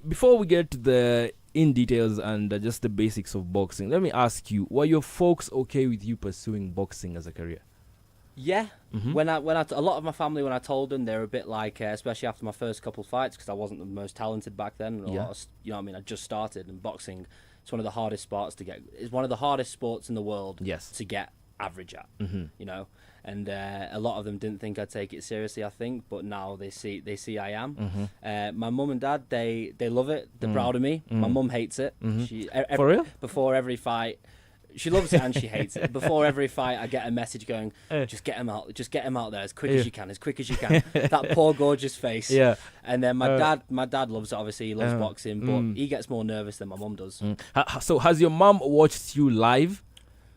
before we get to the in details and just the basics of boxing, let me ask you: were your folks okay with you pursuing boxing as a career? Yeah. When I a lot of my family, when I told them, they were a bit like, especially after my first couple of fights, because I wasn't the most talented back then. And you know what I mean? I just started, and boxing, it's one of the hardest sports to get. It's one of the hardest sports in the world to get average at. You know, and a lot of them didn't think I'd take it seriously, I think, but now they see I am. My mum and dad, they love it. They're proud of me. My mum hates it. She For real? Before every fight. She loves it and she hates it. Before every fight, I get a message going, just get him out there as quick as you can, That poor gorgeous face. Yeah. And then my dad loves it. Obviously, he loves boxing, but he gets more nervous than my mum does. So has your mum watched you live?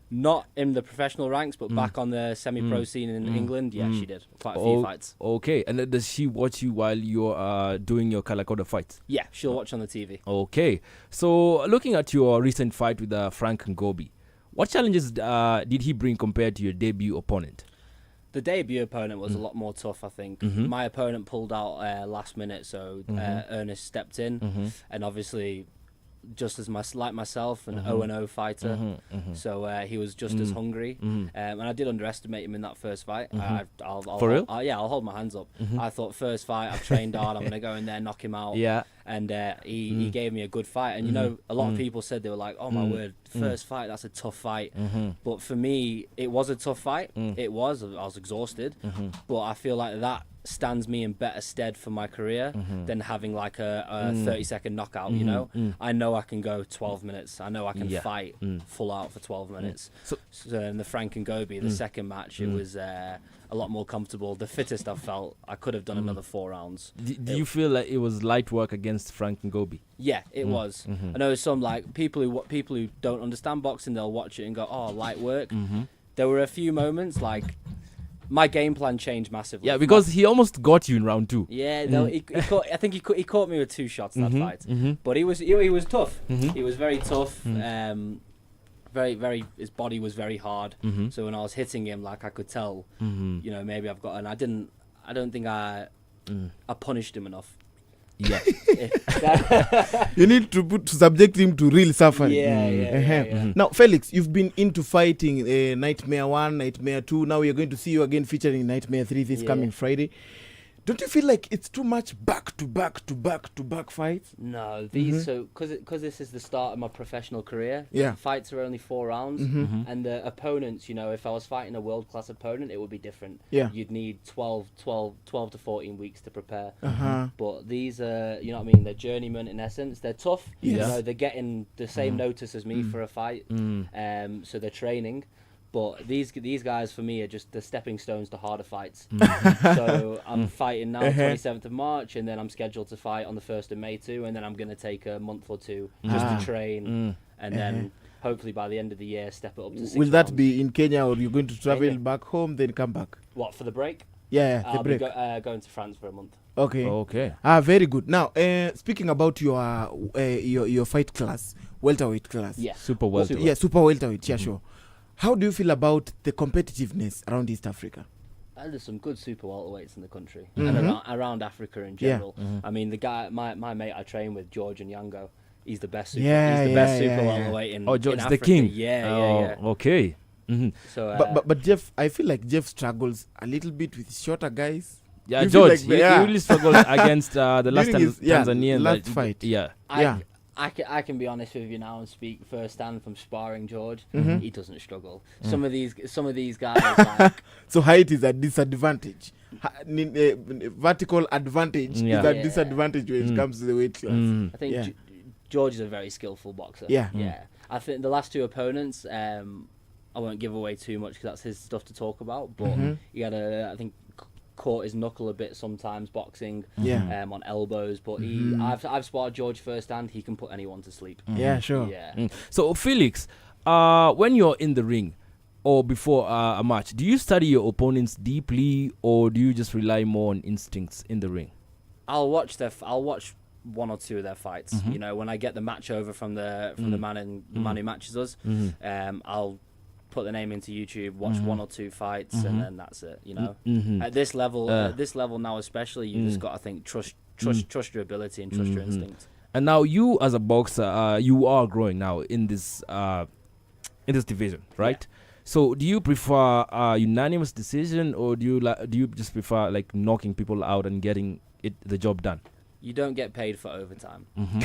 Not in the professional ranks, but back on the semi-pro scene in England, yeah, she did quite a few fights. Okay, and does she watch you while you're doing your Kalakoda fights? Yeah, she'll watch on the TV. Okay, so looking at your recent fight with Frank Ngobi, what challenges did he bring compared to your debut opponent? The debut opponent was a lot more tough, I think. My opponent pulled out last minute, so Ernest stepped in, and obviously, just as like myself, an 0-0 fighter, so he was just as hungry, and I did underestimate him in that first fight. For real? I'll hold my hands up. I thought first fight, I've trained hard, I'm gonna go in there, knock him out. Yeah. And he gave me a good fight, and you know, a lot of people said, they were like, oh my word, first fight, that's a tough fight. But for me, it was a tough fight. I was exhausted, but I feel like that stands me in better stead for my career than having like a 30-second knockout. You know, I know I can go 12 minutes. I know I can fight full out for 12 minutes. So in the Frank Ngobi, the second match, it was a lot more comfortable. The fittest I've felt. I could have done another 4 rounds. Do you feel like it was light work against Frank Ngobi? Yeah, it was. I know some like people who don't understand boxing, they'll watch it and go, "Oh, light work." There were a few moments like my game plan changed massively. Yeah, because he almost got you in round 2. Yeah, no, I think he caught me with 2 shots that fight. But he was tough. He was very tough. Very his body was very hard. So when I was hitting him, like I could tell, you know, maybe I've got, and I don't think I punished him enough. Yeah. You need to subject him to real suffering. Yeah. Now, Felix, you've been into fighting Nightmare 1, Nightmare 2. Now we are going to see you again featuring Nightmare 3 this coming Friday. Don't you feel like it's too much back to back fights? No, these because this is the start of my professional career. Yeah, fights are only 4 rounds, and the opponents, you know, if I was fighting a world class opponent, it would be different. Yeah, you'd need 12 to 14 weeks to prepare. But these are, you know what I mean, they're journeymen in essence. They're tough. You know, they're getting the same notice as me for a fight. So they're training. But these guys, for me, are just the stepping stones to harder fights. So I'm fighting now, 27th of March, and then I'm scheduled to fight on the 1st of May too, and then I'm going to take a month or 2 just to train, and then hopefully by the end of the year, step it up to 6 Will that rounds. be in Kenya, or you're going to travel back home, then come back? What, for the break? Yeah, I'll the break. be going to France for a month. Okay. Very good. Now, speaking about your fight class, welterweight class. Yeah. Super welterweight. Yeah, super welterweight. Yeah, sure. How do you feel about the competitiveness around East Africa? There's some good super welterweights in the country and around Africa in general. I mean, the guy, my mate I train with, George Nyango, he's the best super, welterweight in George in the Africa. king. Yeah. Okay. So, but Jeff, I feel like Jeff struggles a little bit with shorter guys. Yeah, George, he really struggled against the last Tanzanian last fight. I can be honest with you now and speak firsthand from sparring George. He doesn't struggle. Some of these guys like so height is a disadvantage. Vertical advantage is a disadvantage when it comes to the weight class. I think George is a very skillful boxer. Yeah. I think the last 2 opponents, I won't give away too much because that's his stuff to talk about. But he had I think caught his knuckle a bit sometimes boxing on elbows, but I've sparred George firsthand. He can put anyone to sleep. Yeah, sure. So Felix, when you're in the ring or before a match, do you study your opponents deeply, or do you just rely more on instincts in the ring? I'll watch 1 or 2 of their fights. You know, when I get the match over from the man who matches us, I'll put the name into YouTube, watch 1 or 2 fights, and then that's it. You know, at this level now especially, you just got to think trust your ability and trust your instinct. And now you, as a boxer, you are growing now in this division, right? So do you prefer a unanimous decision, or do you just prefer like knocking people out and getting the job done? You don't get paid for overtime, Mm-hmm.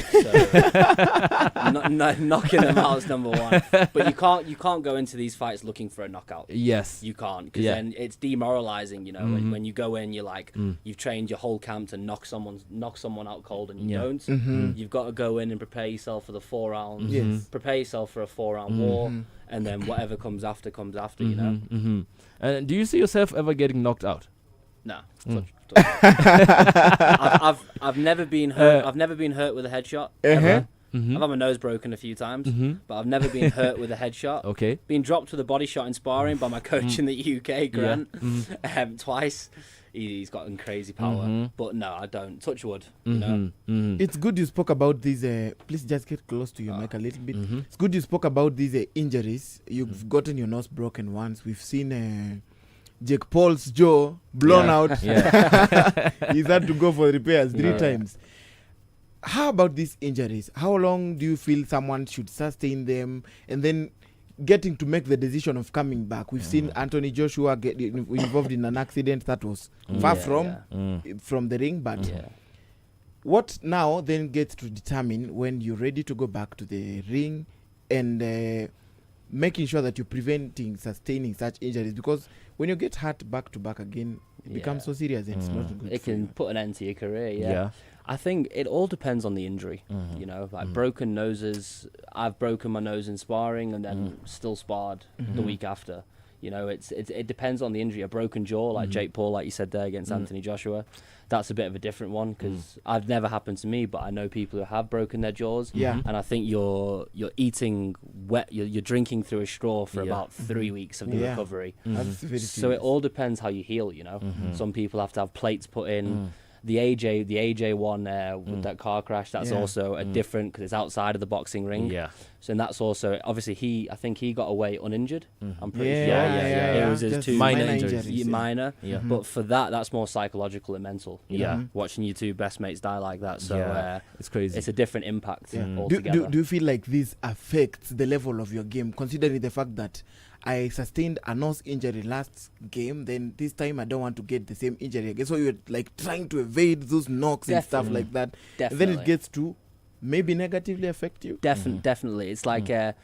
so knocking them out is number one. But you can't go into these fights looking for a knockout. Yes, You can't, because then it's demoralizing. You know, when you go in, you're like, you've trained your whole camp to knock someone out cold, and you don't. You've got to go in and prepare yourself for the 4 rounds. Yes. Prepare yourself for a 4-round war, and then whatever comes after. You know. And do you see yourself ever getting knocked out? No. I've never been hurt. I've never been hurt with a headshot. Ever. I've had my nose broken a few times, but I've never been hurt with a headshot. Okay. Been dropped with a body shot in sparring by my coach in the UK, Grant, twice. He's got crazy power, but no, I don't. Touch wood. You know. It's good you spoke about these. Please just get close to your mic a little bit. It's good you spoke about these injuries. You've gotten your nose broken once. We've seen Jake Paul's jaw blown out. Yeah. He's had to go for repairs 3 times. How about these injuries? How long do you feel someone should sustain them, and then getting to make the decision of coming back? We've seen Anthony Joshua get involved in an accident that was far from the ring, but what now then gets to determine when you're ready to go back to the ring and making sure that you're sustaining such injuries, because when you get hurt back to back again, it becomes so serious and it's not good. It can put an end to your career. Yeah. I think it all depends on the injury. You know, like broken noses. I've broken my nose in sparring and then still sparred the week after. You know, it depends on the injury. A broken jaw, like Jake Paul, like you said there against Anthony Joshua, that's a bit of a different one, because I've never happened to me, but I know people who have broken their jaws. Yeah. And I think you're eating wet. You're drinking through a straw for about 3 weeks of the recovery. That's very So it all depends how you heal. You know, some people have to have plates put in. The AJ one with that car crash, that's also a different, because it's outside of the boxing ring. Yeah. So and that's also, obviously, I think he got away uninjured. I'm pretty sure. It was his 2 minor injuries. Minor. Yeah. But for that's more psychological and mental. Watching your 2 best mates die like that. So it's crazy. It's a different impact altogether. Do you feel like this affects the level of your game, considering the fact that I sustained a nose injury last game, then this time I don't want to get the same injury again. So you're like trying to evade those knocks and stuff like that. Definitely. And then it gets to maybe negatively affect you. Definitely. It's like I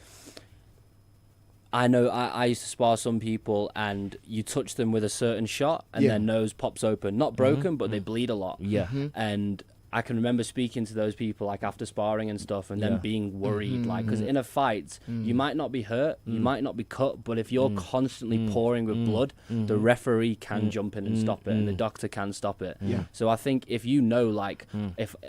know I used to spar some people, and you touch them with a certain shot and their nose pops open. Not broken, but they bleed a lot. Yeah. And I can remember speaking to those people like after sparring and stuff, and then being worried, like, because in a fight you might not be hurt, you might not be cut, but if you're constantly pouring with blood, the referee can jump in and stop it, and the doctor can stop it. So I think if you know, like,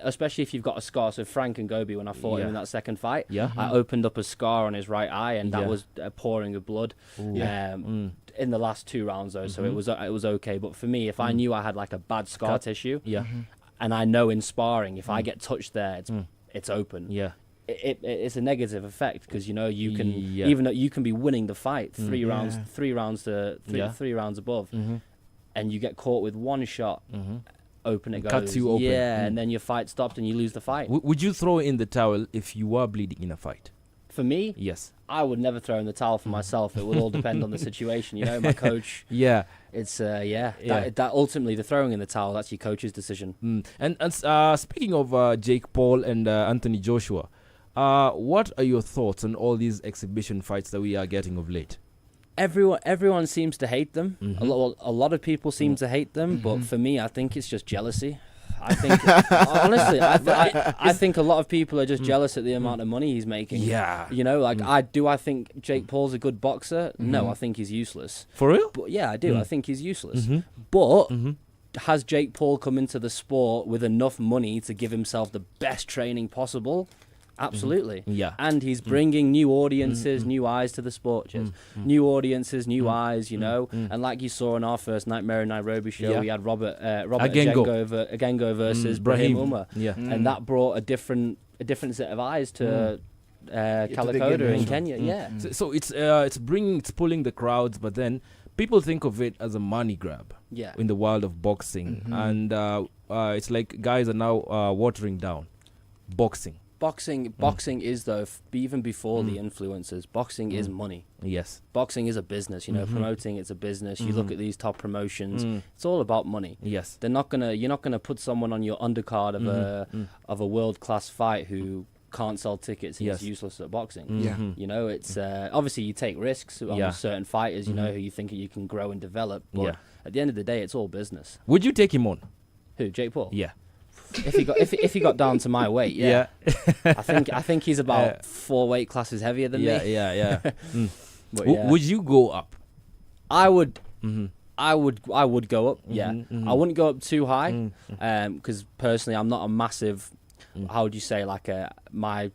especially if you've got a scar, so Frank and Gobi, when I fought him in that second fight, I opened up a scar on his right eye, and that was pouring with blood. In the last 2 rounds though, so it was okay. But for me, if I knew I had like a bad scar tissue, and I know in sparring, if I get touched there, it's open. Yeah, it's a negative effect, because you know you can even though you can be winning the fight 3 rounds above, and you get caught with 1 shot, open it goes, cuts you open. and then your fight stopped and you lose the fight. Would you throw in the towel if you were bleeding in a fight? For me, yes, I would never throw in the towel for myself. It would all depend on the situation. You know, my coach. It's that ultimately the throwing in the towel, that's your coach's decision. And speaking of Jake Paul and Anthony Joshua, what are your thoughts on all these exhibition fights that we are getting of late? Everyone seems to hate them. A lot of people seem to hate them, but for me, I think it's just jealousy. I think honestly, I think a lot of people are just jealous at the amount of money he's making. Yeah, you know, like I think Jake Paul's a good boxer. No, I think he's useless. For real? But yeah, I do. I think he's useless. But has Jake Paul come into the sport with enough money to give himself the best training possible? Absolutely. Yeah. And he's bringing new audiences, new eyes to the sport. New audiences, new eyes, you know. And like you saw in our first Nightmare in Nairobi show, we had Robert Agengo versus Brahim Umar. Yeah. And that brought a different set of eyes to Calicoda in Kenya. Yeah. So it's pulling the crowds, but then people think of it as a money grab. Yeah. In the world of boxing, and it's like guys are now watering down. boxing? Boxing is though, even before the influencers, boxing is money. Yes. Boxing is a business, you know, promoting it's a business. You look at these top promotions, it's all about money. Yes. You're not gonna put someone on your undercard of a world class fight who can't sell tickets and Yes. it's useless at boxing. Yeah. You know, it's obviously you take risks on certain fighters, you know, who you think you can grow and develop, but Yeah. at the end of the day it's all business. Would you take him on? Who, Jake Paul? Yeah. If he got down to my weight, yeah. I think he's about 4 weight classes heavier than me. Yeah. But yeah. Would you go up? I would I would go up. Yeah, I wouldn't go up too high because personally I'm not a massive. How would you say, like my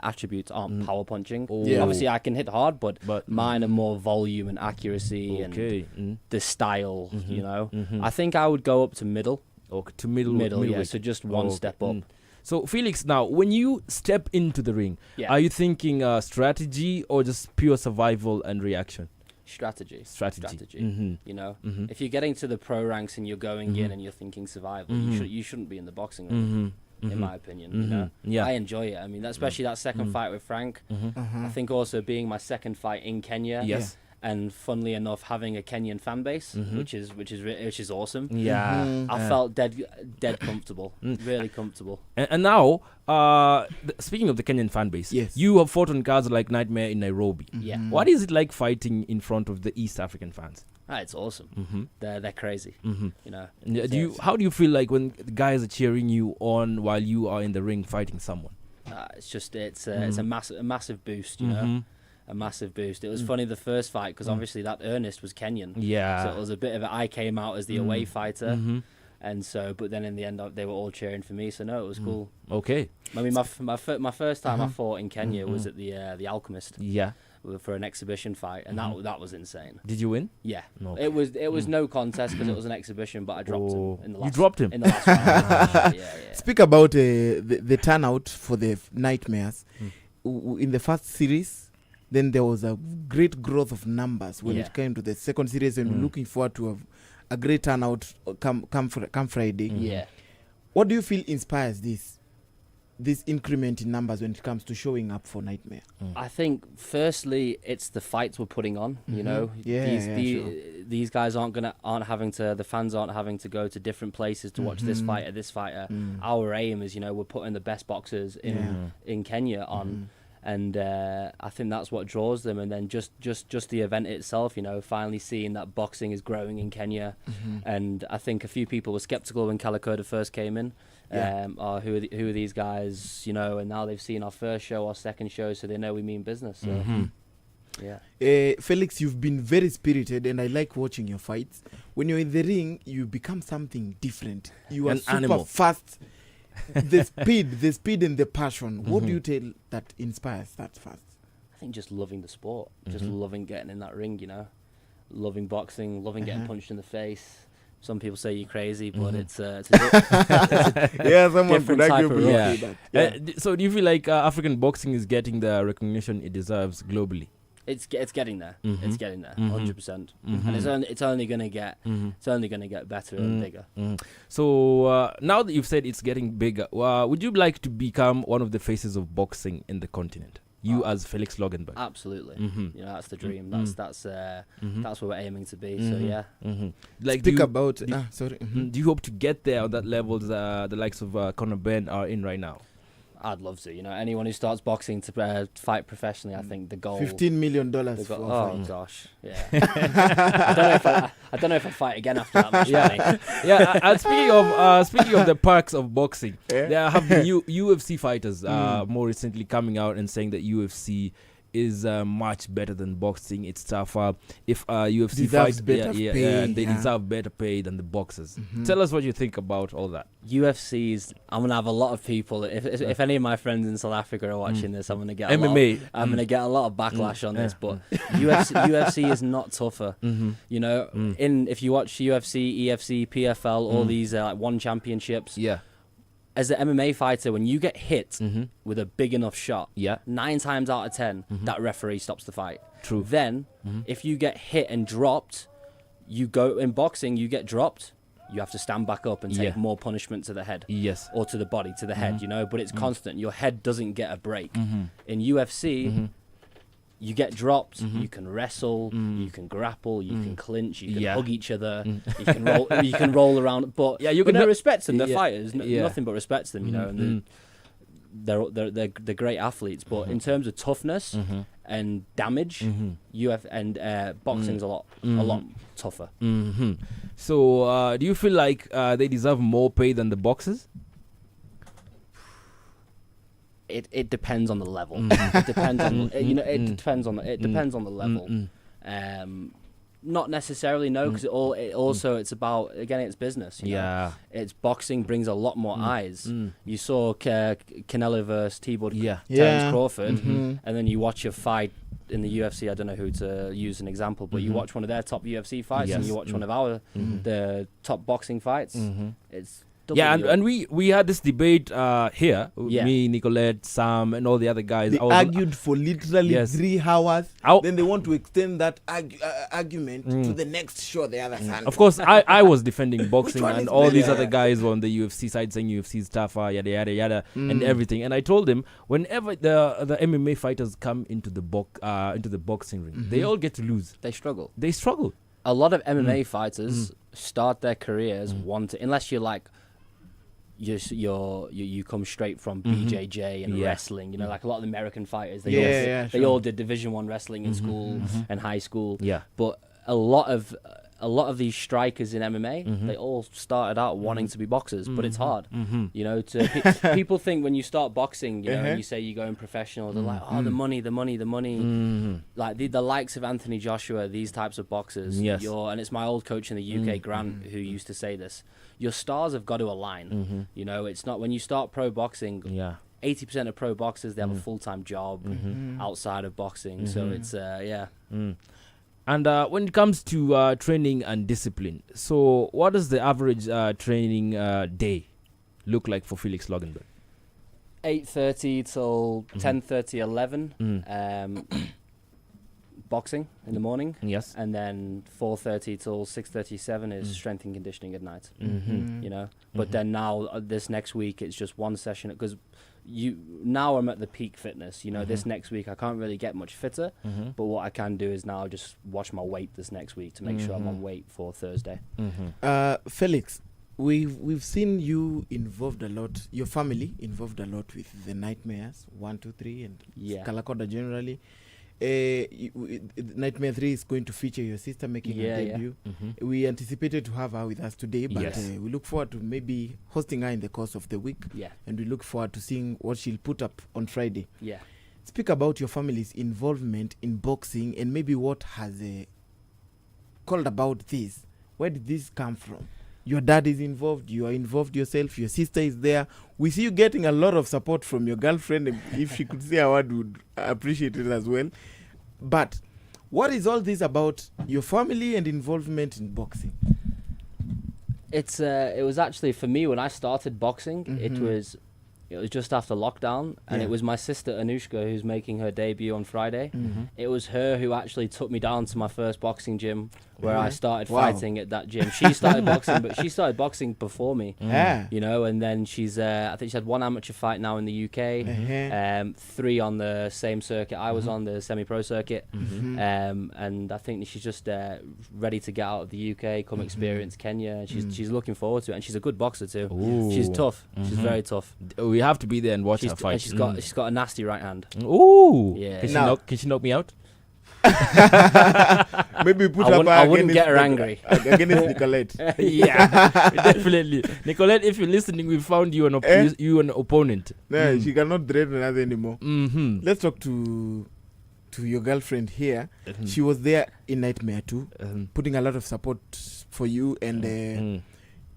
attributes aren't power punching. Yeah. Obviously I can hit hard, but mine are more volume and accuracy Okay. and the style. You know, I think I would go up to middle. Okay, to middle. Yeah, so just one step up. So Felix, now when you step into the ring, Yeah. are you thinking strategy or just pure survival and reaction? Strategy. Mhm. You know, if you're getting to the pro ranks and you're going in and you're thinking survival, you shouldn't be in the boxing ring, in my opinion. You know, Yeah. I enjoy it. I mean, especially that second fight with Frank. I think also being my second fight in Kenya. Yes. And funnily enough, having a Kenyan fan base, which is awesome. Yeah. I felt dead comfortable, really comfortable. And now, speaking of the Kenyan fan base, Yes. you have fought on cards like Nightmare in Nairobi. Yeah. What is it like fighting in front of the East African fans? It's awesome. They're crazy. You know. How do you feel like when the guys are cheering you on while you are in the ring fighting someone? It's a massive boost. You know. A massive boost. It was funny the first fight because obviously that Ernest was Kenyan. Yeah. So it was a bit of I came out as the away fighter, and so but then in the end they were all cheering for me. So no, it was cool. Okay. I mean, my first time I fought in Kenya was at the Alchemist Yeah. for an exhibition fight, and that was insane. Did you win? Yeah, Okay. it was no contest because it was an exhibition, but I dropped him in the last. You dropped him in the last round. Yeah. Speak about the turnout for the Nightmares. In the first series, then there was a great growth of numbers when it came to the second series, and we're looking forward to a great turnout come Friday. Yeah. What do you feel inspires this increment in numbers when it comes to showing up for Nightmare? I think firstly it's the fights we're putting on. You know, Sure. these guys the fans aren't having to go to different places to watch this fighter, this fighter. Our aim is, you know, we're putting the best boxers in Kenya on. And I think that's what draws them, and then just the event itself, you know, finally seeing that boxing is growing in Kenya. And I think a few people were skeptical when Calicoda first came in. Who are these guys, you know, and now they've seen our first show, our second show, so they know we mean business. So yeah. Felix, you've been very spirited, and I like watching your fights. When you're in the ring, you become something different. You are An super animal. fast. the speed and the passion. What do you tell that inspires that fast? I think just loving the sport, just loving getting in that ring, you know, loving boxing, loving getting punched in the face. Some people say you're crazy, but it's a someone could different argue type of with rush. that. So do you feel like African boxing is getting the recognition it deserves globally? It's getting there. It's getting there, 100%. And it's only gonna get better and bigger. So now that you've said it's getting bigger, would you like to become one of the faces of boxing in the continent? You as Felix Loggenberg. Absolutely. You know, that's the dream. That's what we're aiming to be. So yeah. Like, Speak do about. you, Sorry. do you hope to get there on that level the likes of Conor Ben are in right now? I'd love to. You know, anyone who starts boxing to fight professionally, I think the goal. $15 million. Oh gosh, yeah. I don't know if I fight again after that much money. Speaking of the perks of boxing, there have been UFC fighters more recently coming out and saying that UFC is much better than boxing. It's tougher. If UFC Deserves fight, better pay, they deserve better pay than the boxers. Tell us what you think about all that. UFC's. I'm gonna have a lot of people. If any of my friends in South Africa are watching this, I'm gonna get MMA. I'm gonna get a lot of backlash on this. But UFC is not tougher. You know, if you watch UFC, EFC, PFL, all these like one championships. Yeah. As an MMA fighter, when you get hit with a big enough shot, 9 times out of 10, that referee stops the fight. True. Then, if you get hit and dropped, you go in boxing, you get dropped. you have to stand back up and take more punishment to the head. Yes. Or to the body, to the head, you know, but it's constant. Your head doesn't get a break. In UFC, you get dropped, you can wrestle, you can grapple, you can clinch, you can hug each other, you can roll around, but you can respect them. They're fighters, nothing but respect them, you know, and they're great athletes. But in terms of toughness and damage, boxing's a lot tougher. So, do you feel like they deserve more pay than the boxers? It depends on the level. It depends on it depends on the level. Not necessarily, no, because it's about, again, it's business. You know? It's boxing brings a lot more eyes. You saw Canelo versus Terence Crawford, and then you watch a fight in the UFC. I don't know who to use an example, but you watch one of their top UFC fights, and you watch one of the top boxing fights. It's and we had this debate here, me, Nicolette, Sam, and all the other guys. They argued for literally 3 hours. Then they want to extend that argument to the next show the other Sunday. Of course, I was defending boxing, and all these other guys were on the UFC side saying UFC is tougher, yada yada yada, and everything. And I told them, whenever the MMA fighters come into the boxing ring, they all get to lose. They struggle. A lot of MMA fighters start their careers unless you're like. You come straight from BJJ and wrestling, you know, like a lot of the American fighters. They all did Division 1 wrestling in school and high school. Yeah, but a lot of these strikers in MMA, they all started out wanting to be boxers, but it's hard. You know, people think when you start boxing, you know, and you say you're going professional, they're like, oh, the money. Like the likes of Anthony Joshua, these types of boxers. Yes. And it's my old coach in the UK, Grant, who used to say this. Your stars have got to align. You know, it's not when you start pro boxing. 80% of pro boxers, they have a full-time job outside of boxing. So it's And when it comes to training and discipline, so what does the average training day look like for Felix Loggenberg? 8:30 till 10:30, 11. Boxing in the morning. Yes. And then 4:30 till 6:37 is strength and conditioning at night. You know, but then now this next week it's just one session because now I'm at the peak fitness. You know, this next week I can't really get much fitter, but what I can do is now just watch my weight this next week to make sure I'm on weight for Thursday. Felix, we've seen you involved a lot, your family involved a lot with the Nightmares 1, 2, 3 and Kalakoda generally. Nightmare 3 is going to feature your sister making her debut. We anticipated to have her with us today, but we look forward to maybe hosting her in the course of the week. And we look forward to seeing what she'll put up on Friday. Speak about your family's involvement in boxing and maybe what has called about this. Where did this come from? Your dad is involved, you are involved yourself, your sister is there. We see you getting a lot of support from your girlfriend. If she could say a word, would appreciate it as well. But what is all this about your family and involvement in boxing? It was actually, for me, when I started boxing, it was just after lockdown, and it was my sister Anushka who's making her debut on Friday. It was her who actually took me down to my first boxing gym where I started fighting at that gym. She started boxing, but she started boxing before me. You know, and then she's I think she had 1 amateur fight now in the UK, 3 on the same circuit I was on, the semi-pro circuit, and I think she's just ready to get out of the UK, come experience Kenya. She's looking forward to it, and she's a good boxer too. She's tough. She's very tough. We have to be there and watch her fight. And she's got a nasty right hand. Ooh, yeah. Can she knock me out? Maybe put I wouldn't get her angry against Nicolette. Definitely. Nicolette, if you're listening, we found you an opponent. No, she cannot threaten us anymore. Let's talk to your girlfriend here. She was there in Nightmare 2, putting a lot of support for you, and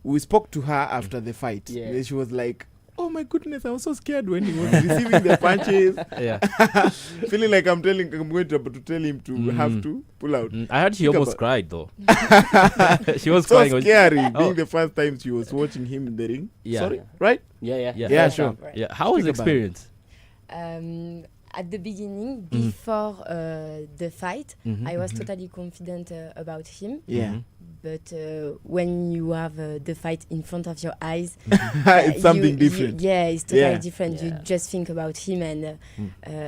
we spoke to her after the fight. She was like, oh my goodness, I was so scared when he was receiving the punches. Feeling like I'm going to tell him to have to pull out. I heard she almost cried though. She was so crying. Scary. Being the first time she was watching him in the ring. Sorry, right? Yeah, sure. Yeah. How was the experience? at the beginning, before the fight, I was totally confident about him. Yeah. But when you have the fight in front of your eyes, It's something different. It's totally Yeah. different. Yeah. You just think about him and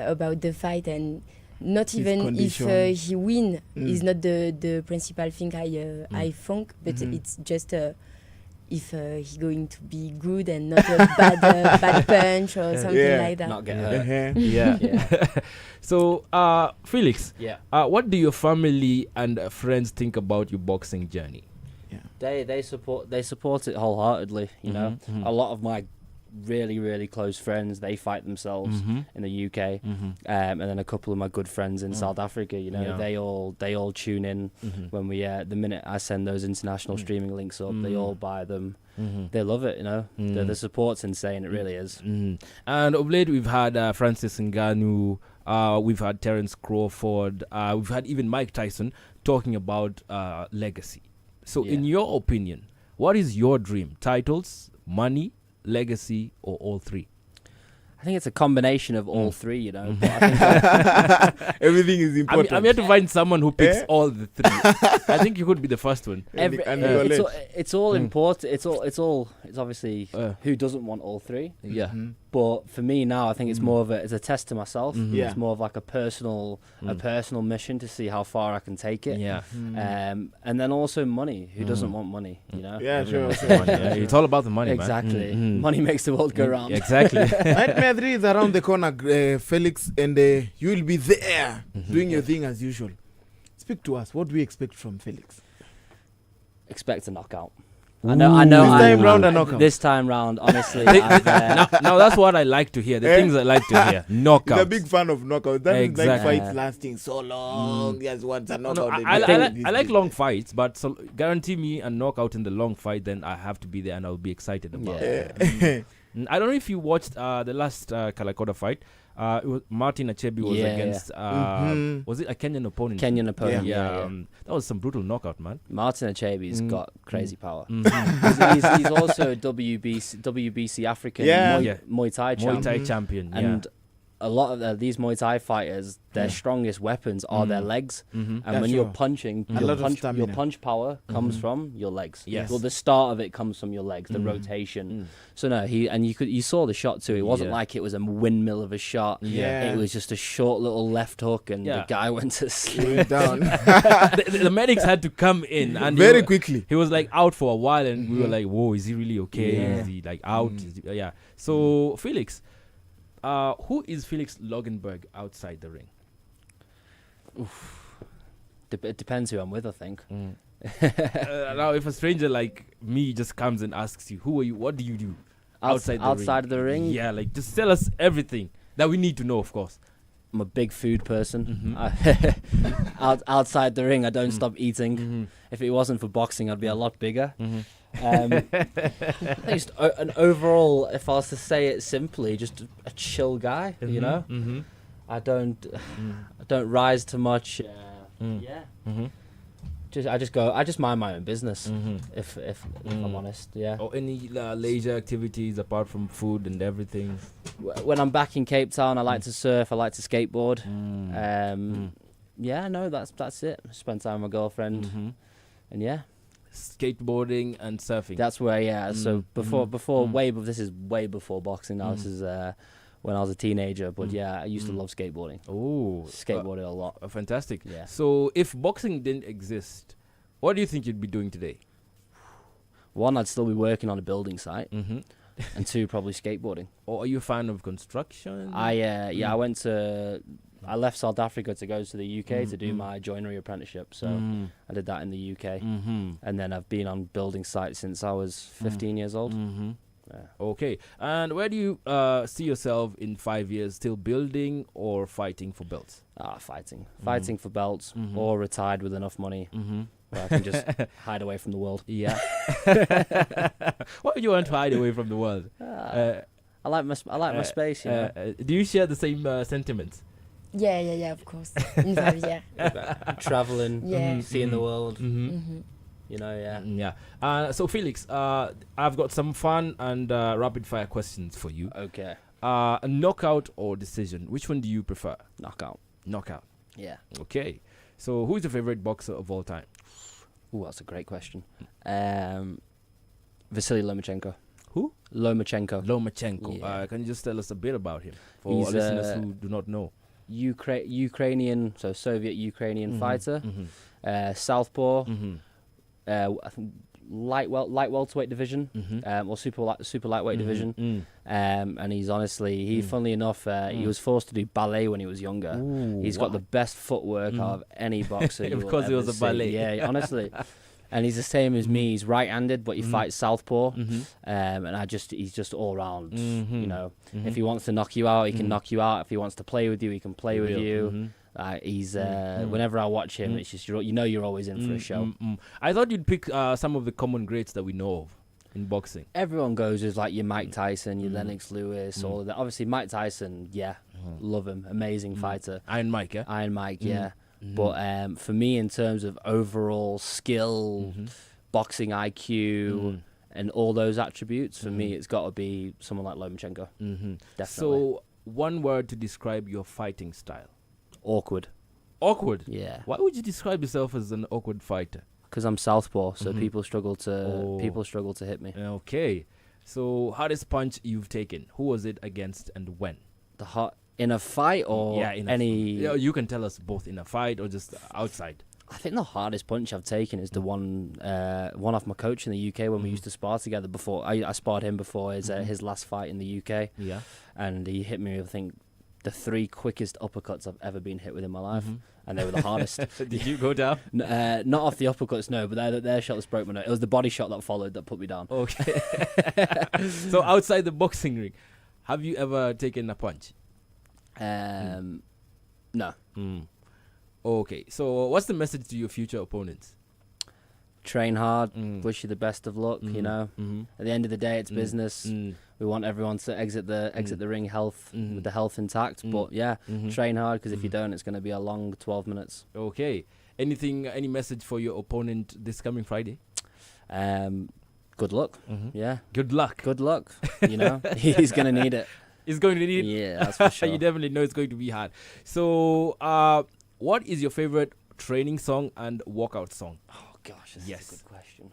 about the fight, and not His even condition. if he win is not the principal thing I think, but it's just if he going to be good and not a bad punch or something Yeah. like that. Not get hurt. Uh-huh. Yeah. Yeah. So, Felix, Yeah. what do your family and friends think about your boxing journey? They support it wholeheartedly. You know, a lot of my really close friends, they fight themselves in the UK, and then a couple of my good friends in South Africa. You know, Yeah. they all tune in when we the minute I send those international streaming links up, they all buy them. They love it. You know, the support's insane. It really is. And of late, we've had Francis Ngannou, we've had Terence Crawford, we've had even Mike Tyson talking about legacy. So, in your opinion, what is your dream? Titles, money, legacy, or all three? I think it's a combination of all three. You know, but I think Everything is important. I'm here to find someone who picks all the three. I think you could be the first one. it's all important. It's obviously who doesn't want all three. Yeah. But for me now, I think it's more of it's a test to myself. Yeah. It's more of like a personal mission to see how far I can take it. Yeah. And then also money. Who doesn't want money? You know. Yeah, sure. It's all about the money, Exactly. man. Money makes the world go round. Exactly. Nightmare 3 is around the corner, Felix, and you will be there doing your thing as usual. Speak to us. What do we expect from Felix? Expect a knockout. I know. This time round, a knockout. This time round, honestly. now that's what I like to hear. The things I like to hear. Knockout. He's a big fan of knockouts. That is like Exactly. fights lasting so long. He has wants a No, knockout. I like long fights, but guarantee me a knockout in the long fight, then I have to be there and I'll be excited about it. I don't know if you watched the last Kalakota fight. It was Martin Achebi was against was it a Kenyan opponent? Kenyan opponent. Yeah. That was some brutal knockout, man. Martin Achebi's got crazy power. He's also a WBC African Muay Thai champion. Muay Thai champion. And a lot of these Muay Thai fighters, their strongest weapons are their legs. And when you're punching, your punch power comes from your legs. Yes. Well, the start of it comes from your legs, the rotation. So no, you saw the shot too. It wasn't like it was a windmill of a shot. Yeah. It was just a short little left hook, and the guy went to He sleep. went down the medics had to come in and very quickly. He was like out for a while, and we were like, "Whoa, is he really okay? Yeah. Is he like out?" So Felix, who is Felix Loggenberg outside the ring? It depends who I'm with, I think. Now, if a stranger like me just comes and asks you, "Who are you? What do you do outside of the ring? Yeah, like just tell us everything that we need to know, of course. I'm a big food person. Outside the ring, I don't stop eating. If it wasn't for boxing, I'd be a lot bigger. Just an overall, if I was to say it simply, just a chill guy. You know, I don't rise too much. I just mind my own business. If I'm honest, Or any leisure activities apart from food and everything. When I'm back in Cape Town, I like to surf. I like to skateboard. That's it. Spend time with my girlfriend, and skateboarding and surfing. That's where So this is way before boxing. Now this is when I was a teenager. But I used to love skateboarding. Oh, skateboarded a lot. Fantastic. Yeah. So if boxing didn't exist, what do you think you'd be doing today? One, I'd still be working on a building site, and two, probably skateboarding. Or are you a fan of construction? I left South Africa to go to the UK to do my joinery apprenticeship. So I did that in the UK, and then I've been on building sites since I was 15 years old. Okay. And where do you see yourself in 5 years? Still building or fighting for belts? Fighting for belts, or retired with enough money where I can just hide away from the world. Yeah. Why would you want to hide away from the world? I like my space. You know? Do you share the same sentiments? Yeah, of course. In 5 years. Traveling, seeing the world. You know, So Felix, I've got some fun and rapid fire questions for you. Okay. A knockout or decision? Which one do you prefer? Knockout. Knockout. Yeah. Okay. So who's your favorite boxer of all time? Ooh, that's a great question. Vasily Lomachenko. Who? Lomachenko. Lomachenko. Yeah. Can you just tell us a bit about him for He's, our listeners who do not know? Ukrainian, so Soviet Ukrainian fighter. Southpaw. I think light welterweight division, or super lightweight division. And he's honestly, funnily enough, he was forced to do ballet when he was younger. Ooh, He's got the best footwork out of any boxer. You Because will he was ever a ballet. See. Yeah, honestly. And he's the same as me. He's right-handed, but he fights southpaw. And he's just all round. You know, if he wants to knock you out, he can knock you out. If he wants to play with you, he can play with you. He's whenever I watch him, it's just you're always in for a show. I thought you'd pick some of the common greats that we know of in boxing. Everyone goes as like your Mike Tyson, your Lennox Lewis, all of that. Obviously, Mike Tyson, love him, amazing fighter. Iron Mike, yeah. Iron Mike, yeah. But for me, in terms of overall skill, boxing IQ, and all those attributes, for me, it's got to be someone like Lomachenko. Definitely. So, one word to describe your fighting style. Awkward. Awkward? Yeah. Why would you describe yourself as an awkward fighter? Because I'm southpaw, so people struggle to hit me. Okay. So, hardest punch you've taken? Who was it against and when? In a fight or Yeah, you can tell us both in a fight or just outside. I think the hardest punch I've taken is the one off my coach in the UK when we used to spar together before. I sparred him before his last fight in the UK. Yeah. And he hit me with, I think, the 3 quickest uppercuts I've ever been hit with in my life. And they were the hardest. Did you go down? Not off the uppercuts, no, but their shots broke my nose. It was the body shot that followed that put me down. Okay. So outside the boxing ring, have you ever taken a punch? No. Okay. So what's the message to your future opponents? Train hard, wish you the best of luck, you know. At the end of the day, it's business. We want everyone to exit the ring with the health intact. But yeah, train hard, because if you don't, it's going to be a long 12 minutes. Okay. Any message for your opponent this coming Friday? Good luck. Yeah. Good luck. Good luck. You know, he's going to need it. He's going to need it? Yeah, that's for sure. You definitely know it's going to be hard. So, what is your favorite training song and workout song? Oh, gosh, that's a good question.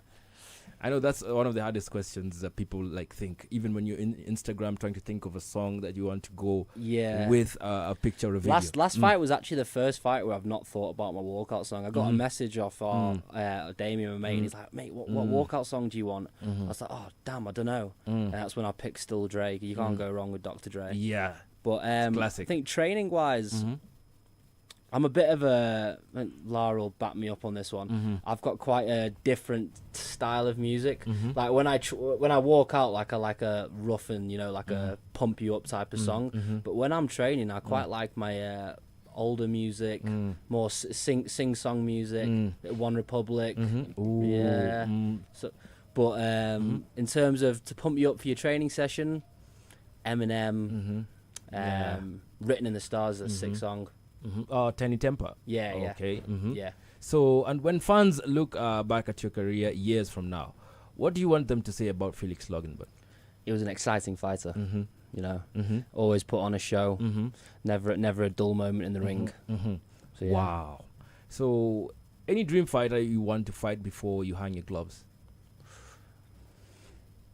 I know that's one of the hardest questions that people think, even when you're in Instagram trying to think of a song that you want to go with a picture or a video. Last fight was actually the first fight where I've not thought about my walkout song. I got a message off Damien, my mate, and he's like, mate, what walkout song do you want? I was like, oh, damn, I don't know. And that's when I picked Still Dre. You can't go wrong with Dr. Dre. Yeah. But classic. I think training-wise, I'm a bit of a... Lara will back me up on this one. I've got quite a different style of music. Like when I walk out, like a rough and, a pump you up type of song. But when I'm training, I quite like my older music, more sing-song music, One Republic. Ooh. Yeah. So, but in terms of to pump you up for your training session, Eminem, Written in the Stars, is a sick song. Tiny Temper. Yeah, okay. Yeah. So, and when fans look back at your career years from now, what do you want them to say about Felix Loggenberg? He was an exciting fighter. You know, always put on a show. Never a dull moment in the ring. So, yeah. Wow. So, any dream fighter you want to fight before you hang your gloves?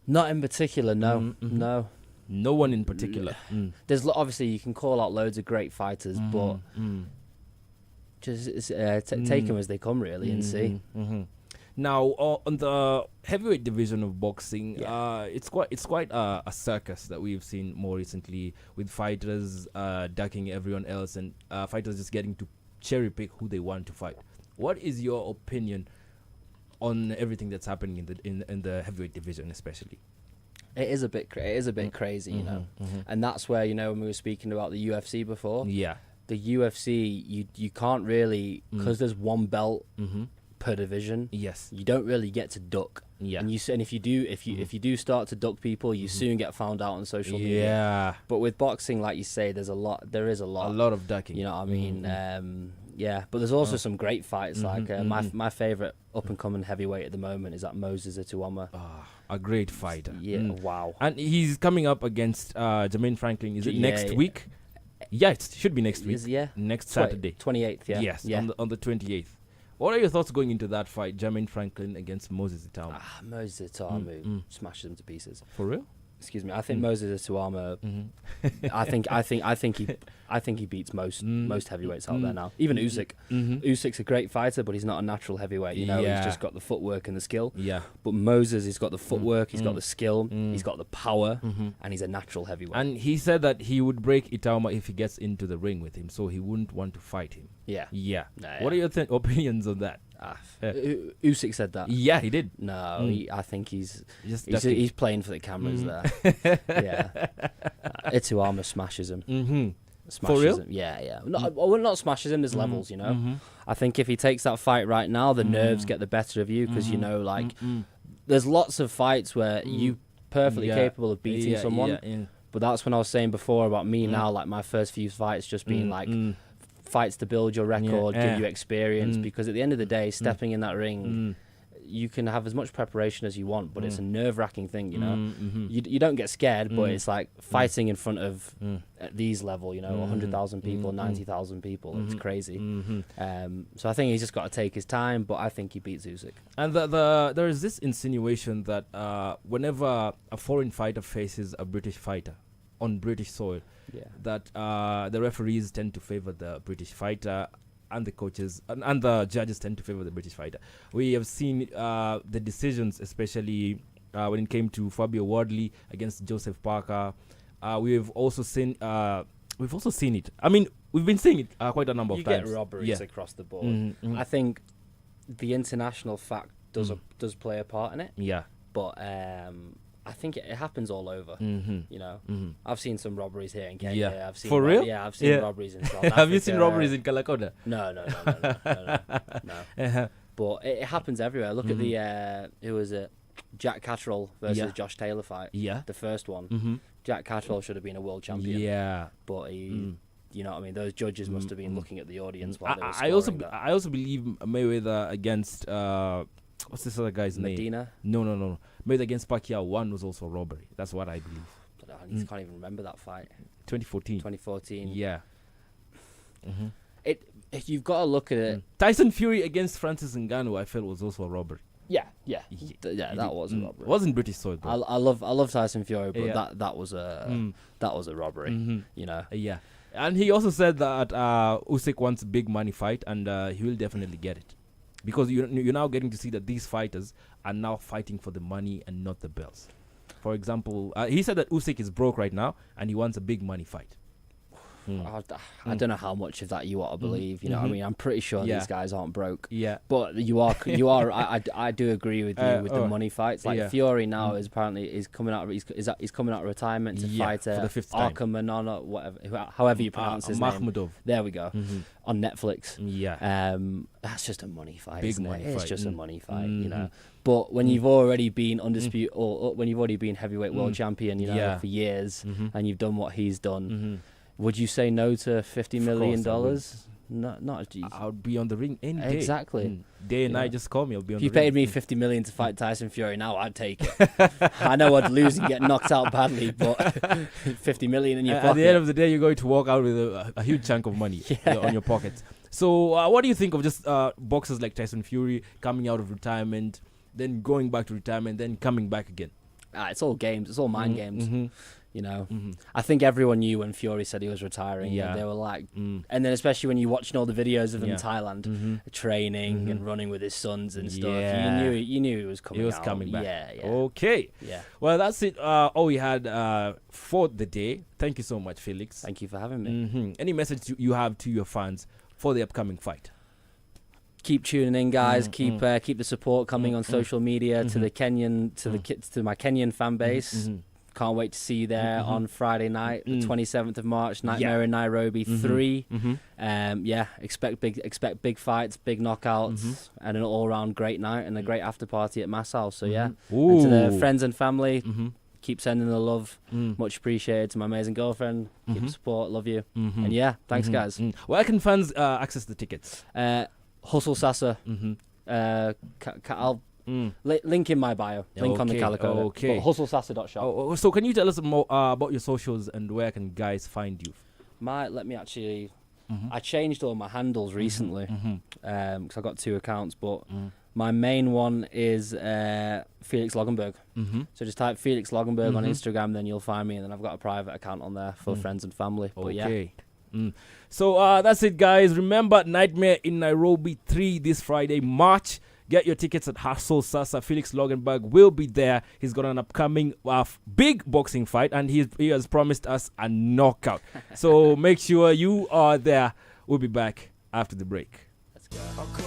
Not in particular. No. No. No one in particular. There's obviously you can call out loads of great fighters, but just take them as they come, really, and see. Now, on the heavyweight division of boxing, it's quite a circus that we've seen more recently, with fighters ducking everyone else and fighters just getting to cherry pick who they want to fight. What is your opinion on everything that's happening in the heavyweight division, especially? It is a bit crazy, you know, and that's where, when we were speaking about the UFC before. Yeah, the UFC, you can't really, because there's one belt per division. Yes, you don't really get to duck. Yeah, and if you do start to duck people, you soon get found out on social media. Yeah, but with boxing, like you say, there is a lot of ducking. You know what I mean? Yeah, but there's also some great fights. Like my favorite up and coming heavyweight at the moment is that Moses Ituoma. a great fighter. Yeah, wow. And he's coming up against Jermaine Franklin. Is it next week? Yeah, it should be next week. Next Saturday. 28th, yeah. Yes, on the 28th. What are your thoughts going into that fight, Jermaine Franklin against Moses Itamu? Moses Itamu smashes him to pieces. For real? Excuse me. I think Moses Itamu. I think he beats most heavyweights out there now. Even Usyk. Usyk's a great fighter, but he's not a natural heavyweight. You know, he's just got the footwork and the skill. Yeah. But Moses, he's got the footwork, he's got the skill, he's got the power, and he's a natural heavyweight. And he said that he would break Itauma if he gets into the ring with him, so he wouldn't want to fight him. Yeah. What are your opinions on that? Usyk said that. Yeah, he did. No, I think he's playing for the cameras there. Ituama smashes him. Smashes For real? him. Yeah. Not smashes him. There's levels, you know. I think if he takes that fight right now, the nerves get the better of you because you know, like, there's lots of fights where you perfectly capable of beating someone. But that's when I was saying before about me now, like my first few fights just being like. Fights to build your record, give you experience, because at the end of the day, stepping in that ring, you can have as much preparation as you want, but it's a nerve-wracking thing, you know. You don't get scared, but it's like fighting in front of at these level, you know, 100,000 people, 90,000 people. It's crazy. So I think he's just got to take his time, but I think he beats Usyk. And there is this insinuation that whenever a foreign fighter faces a British fighter on British soil, that the referees tend to favor the British fighter, and the coaches and the judges tend to favor the British fighter. We have seen the decisions, especially when it came to Fabio Wardley against Joseph Parker. We've also seen it. I mean, we've been seeing it quite a number of times. You get robberies across the board. I think the international fact does play a part in it. Yeah, but I think it happens all over. You know, I've seen some robberies here in Kenya. Yeah. I've seen For real? Yeah, I've seen robberies in South Africa. Have you seen robberies in Calacoda? No. But it happens everywhere. Look at the who was it? Jack Catterall versus Josh Taylor fight. Yeah, the first one. Jack Catterall should have been a world champion. Yeah, but he. You know what I mean? Those judges must have been looking at the audience while they were scoring I also believe Mayweather against what's this other guy's name? Medina? No. Mayweather against Pacquiao 1 was also robbery. That's what I believe. But I can't even remember that fight. 2014. Yeah. You've got to look at it. Tyson Fury against Francis Ngannou, I felt was also a robbery. Yeah, that was a robbery. It wasn't British soil, though. I love Tyson Fury, but that was a robbery. You know. Yeah, and he also said that Usyk wants a big money fight, and he will definitely get it, because you're now getting to see that these fighters are now fighting for the money and not the belts. For example, he said that Usyk is broke right now, and he wants a big money fight. I don't know how much of that you ought to believe. You know what I mean? I'm pretty sure these guys aren't broke. Yeah. But you are. I do agree with you with the money fights. Like Fury now is apparently coming out. He's coming out of retirement to fight for the fifth time. Arkham Manana, whatever, however you pronounce his name. Mahmudov. There we go. On Netflix. Yeah. That's just a money fight. Big isn't money it? fight. It's just a money fight. You know. But when you've already been undisputed, or when you've already been heavyweight world champion, you know, for years, and you've done what he's done. Would you say no to $50 million? No, not. I would be on the ring any day. Exactly. Day and night, just call me. I'll be on the ring. If you paid me $50 million to fight Tyson Fury now, I'd take it. I know I'd lose and get knocked out badly, but $50 million in your pocket. At the end of the day, you're going to walk out with a huge chunk of money on your pocket. So, what do you think of just boxers like Tyson Fury coming out of retirement, then going back to retirement, then coming back again? It's all games. It's all mind games. You know, I think everyone knew when Fury said he was retiring. Yeah, they were like, and then especially when you're watching all the videos of him in Thailand, training and running with his sons and stuff. You knew he was coming. He was out. coming back. Yeah. Okay. Yeah. Well, that's it. All we had for the day. Thank you so much, Felix. Thank you for having me. Any message you have to your fans for the upcoming fight? Keep tuning in, guys. Keep the support coming on social media to the Kenyan to my Kenyan fan base. Can't wait to see you there on Friday night, the 27th of March. Nightmare in Nairobi 3. Expect big fights, big knockouts, and an all-round great night and a great after party at Mass House. So and to the friends and family, keep sending the love. Much appreciated. To my amazing girlfriend, keep the support. Love you. And thanks, guys. Where can fans access the tickets? Hustle Sasa. Link in my bio. Link on the Calico. Okay. HustleSassa.shop. Oh, so can you tell us more about your socials and where can guys find you? Let me actually. I changed all my handles recently because I got 2 accounts, but my main one is Felix Loggenberg. So just type Felix Loggenberg on Instagram, then you'll find me, and then I've got a private account on there for friends and family. But Okay. So that's it, guys. Remember, Nightmare in Nairobi 3 this Friday, March. Get your tickets at Hustle Sassa. Felix Loggenberg will be there. He's got an upcoming big boxing fight, and he has promised us a knockout. So make sure you are there. We'll be back after the break. Let's go.